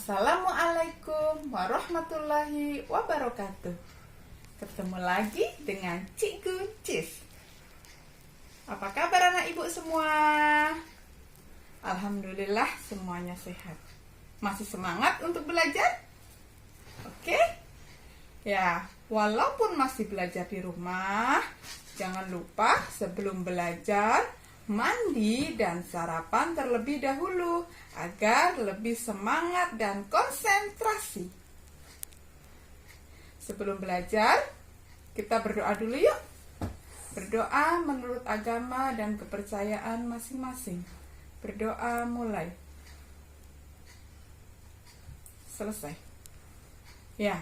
Assalamualaikum warahmatullahi wabarakatuh. Ketemu lagi dengan Cikgu Cis. Apa kabar anak ibu semua? Alhamdulillah semuanya sehat. Masih semangat untuk belajar? Oke? Ya, walaupun masih belajar di rumah, jangan lupa sebelum belajar mandi dan sarapan terlebih dahulu agar lebih semangat dan konsentrasi. Sebelum belajar, kita berdoa dulu yuk. Berdoa menurut agama dan kepercayaan masing-masing. Berdoa mulai. Selesai. Ya,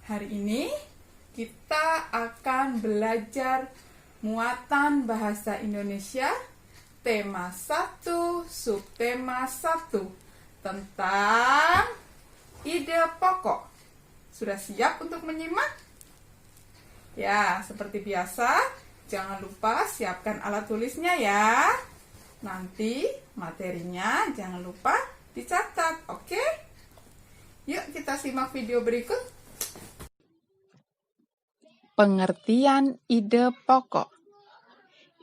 hari ini kita akan belajar muatan bahasa Indonesia, tema 1, subtema 1, tentang ide pokok. Sudah siap untuk menyimak? Ya, seperti biasa, jangan lupa siapkan alat tulisnya ya. Nanti materinya jangan lupa dicatat, oke? Yuk kita simak video berikut. Pengertian ide pokok.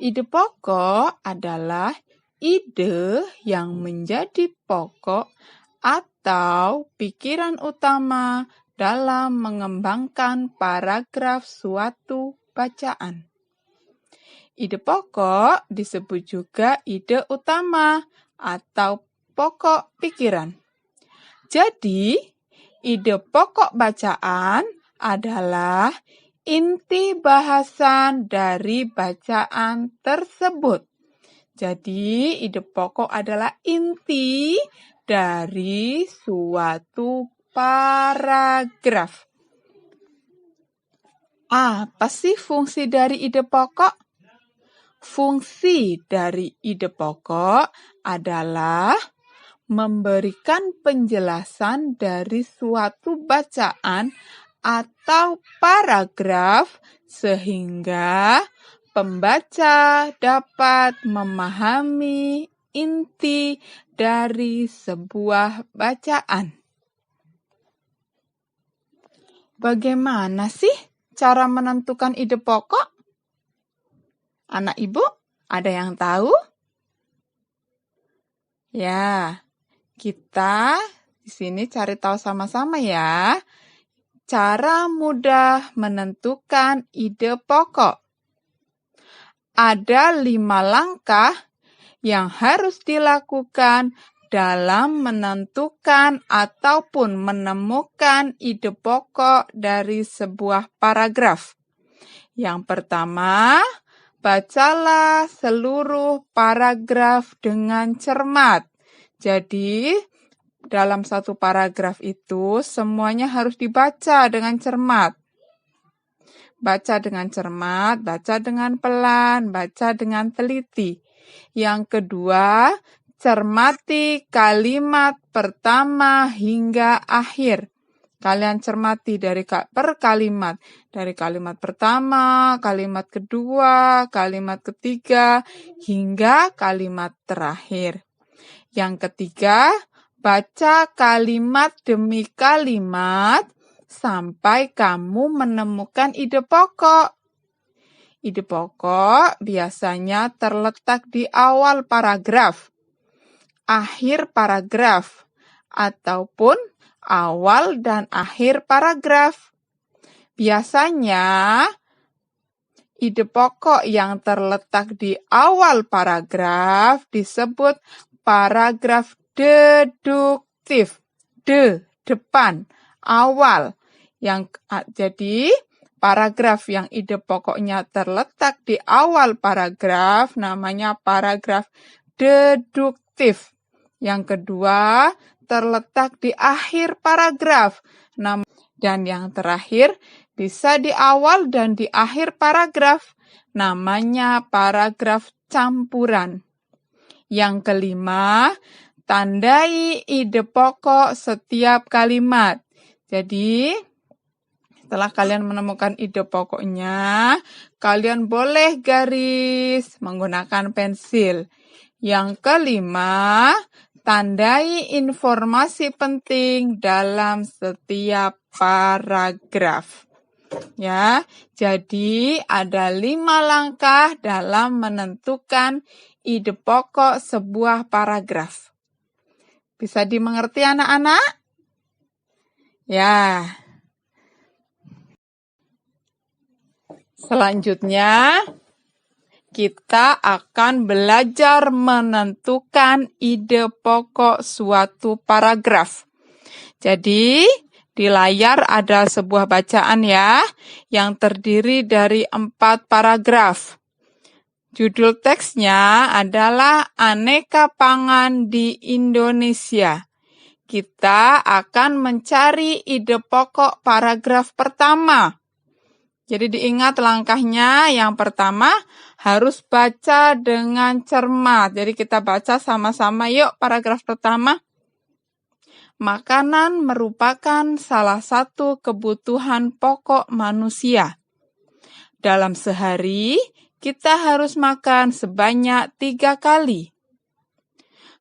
Ide pokok adalah ide yang menjadi pokok atau pikiran utama dalam mengembangkan paragraf suatu bacaan. Ide pokok disebut juga ide utama atau pokok pikiran. Jadi, ide pokok bacaan adalah inti bahasan dari bacaan tersebut. Jadi, ide pokok adalah inti dari suatu paragraf. Apa sih fungsi dari ide pokok? Fungsi dari ide pokok adalah memberikan penjelasan dari suatu bacaan atau paragraf sehingga pembaca dapat memahami inti dari sebuah bacaan. Bagaimana sih cara menentukan ide pokok? Anak ibu, ada yang tahu? Ya, kita di sini cari tahu sama-sama ya. Cara mudah menentukan ide pokok. Ada 5 langkah yang harus dilakukan dalam menentukan ataupun menemukan ide pokok dari sebuah paragraf. Yang pertama, bacalah seluruh paragraf dengan cermat. Jadi, dalam satu paragraf itu semuanya harus dibaca dengan cermat. Baca dengan cermat, baca dengan pelan, baca dengan teliti. Yang kedua, cermati kalimat pertama hingga akhir. Kalian cermati per kalimat. Dari kalimat pertama, kalimat kedua, kalimat ketiga, hingga kalimat terakhir. Yang ketiga, baca kalimat demi kalimat sampai kamu menemukan ide pokok. Ide pokok biasanya terletak di awal paragraf, akhir paragraf, ataupun awal dan akhir paragraf. Biasanya, ide pokok yang terletak di awal paragraf disebut paragraf deduktif. Depan, awal. Jadi, paragraf yang ide pokoknya terletak di awal paragraf namanya paragraf deduktif. Yang kedua, terletak di akhir paragraf. Dan yang terakhir, bisa di awal dan di akhir paragraf. Namanya paragraf campuran. Yang kelima, tandai ide pokok setiap kalimat. Jadi, setelah kalian menemukan ide pokoknya, kalian boleh garis menggunakan pensil. Yang kelima, tandai informasi penting dalam setiap paragraf. Ya, jadi ada 5 langkah dalam menentukan ide pokok sebuah paragraf. Bisa dimengerti anak-anak? Ya. Selanjutnya, kita akan belajar menentukan ide pokok suatu paragraf. Jadi, di layar ada sebuah bacaan ya, yang terdiri dari 4 paragraf. Judul teksnya adalah Aneka Pangan di Indonesia. Kita akan mencari ide pokok paragraf pertama. Jadi diingat langkahnya, yang pertama harus baca dengan cermat. Jadi kita baca sama-sama yuk paragraf pertama. Makanan merupakan salah satu kebutuhan pokok manusia. Dalam sehari, kita harus makan sebanyak 3 kali.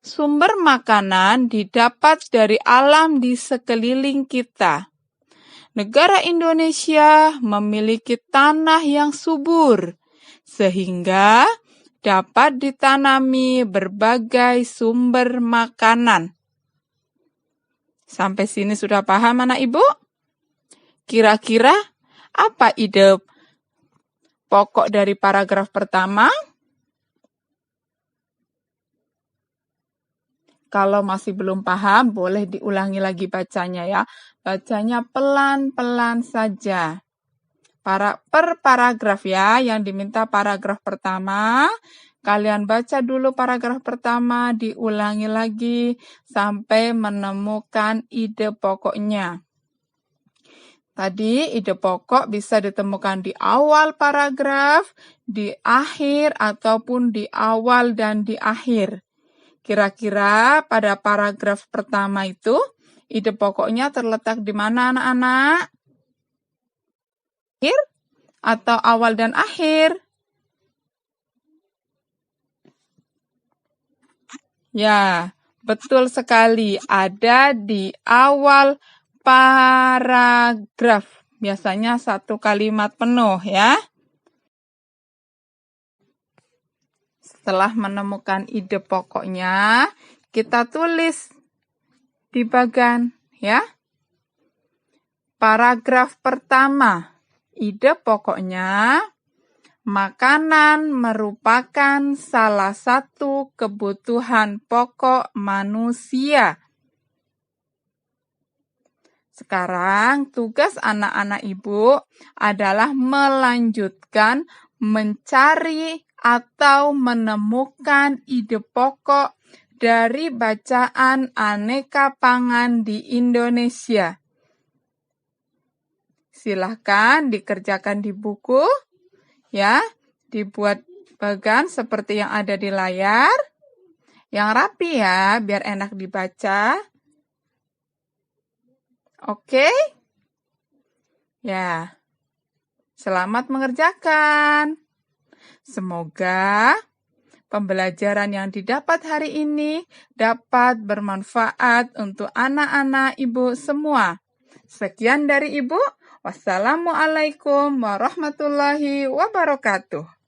Sumber makanan didapat dari alam di sekeliling kita. Negara Indonesia memiliki tanah yang subur, sehingga dapat ditanami berbagai sumber makanan. Sampai sini sudah paham anak ibu? Kira-kira apa ide pokok dari paragraf pertama? Kalau masih belum paham, boleh diulangi lagi bacanya ya. Bacanya pelan-pelan saja. Per paragraf ya, yang diminta paragraf pertama. Kalian baca dulu paragraf pertama, diulangi lagi sampai menemukan ide pokoknya. Tadi ide pokok bisa ditemukan di awal paragraf, di akhir, ataupun di awal dan di akhir. Kira-kira pada paragraf pertama itu, ide pokoknya terletak di mana anak-anak? Akhir atau awal dan akhir? Ya, betul sekali. Ada di awal paragraf. Biasanya 1 kalimat penuh ya. Setelah menemukan ide pokoknya, kita tulis di bagian ya. Paragraf pertama, ide pokoknya, makanan merupakan salah satu kebutuhan pokok manusia. Sekarang tugas anak-anak ibu adalah melanjutkan mencari atau menemukan ide pokok dari bacaan Aneka Pangan di Indonesia. Silahkan dikerjakan di buku, ya, dibuat bagan seperti yang ada di layar, yang rapi ya, biar enak dibaca. Oke? Ya, selamat mengerjakan. Semoga pembelajaran yang didapat hari ini dapat bermanfaat untuk anak-anak ibu semua. Sekian dari ibu. Wassalamualaikum warahmatullahi wabarakatuh.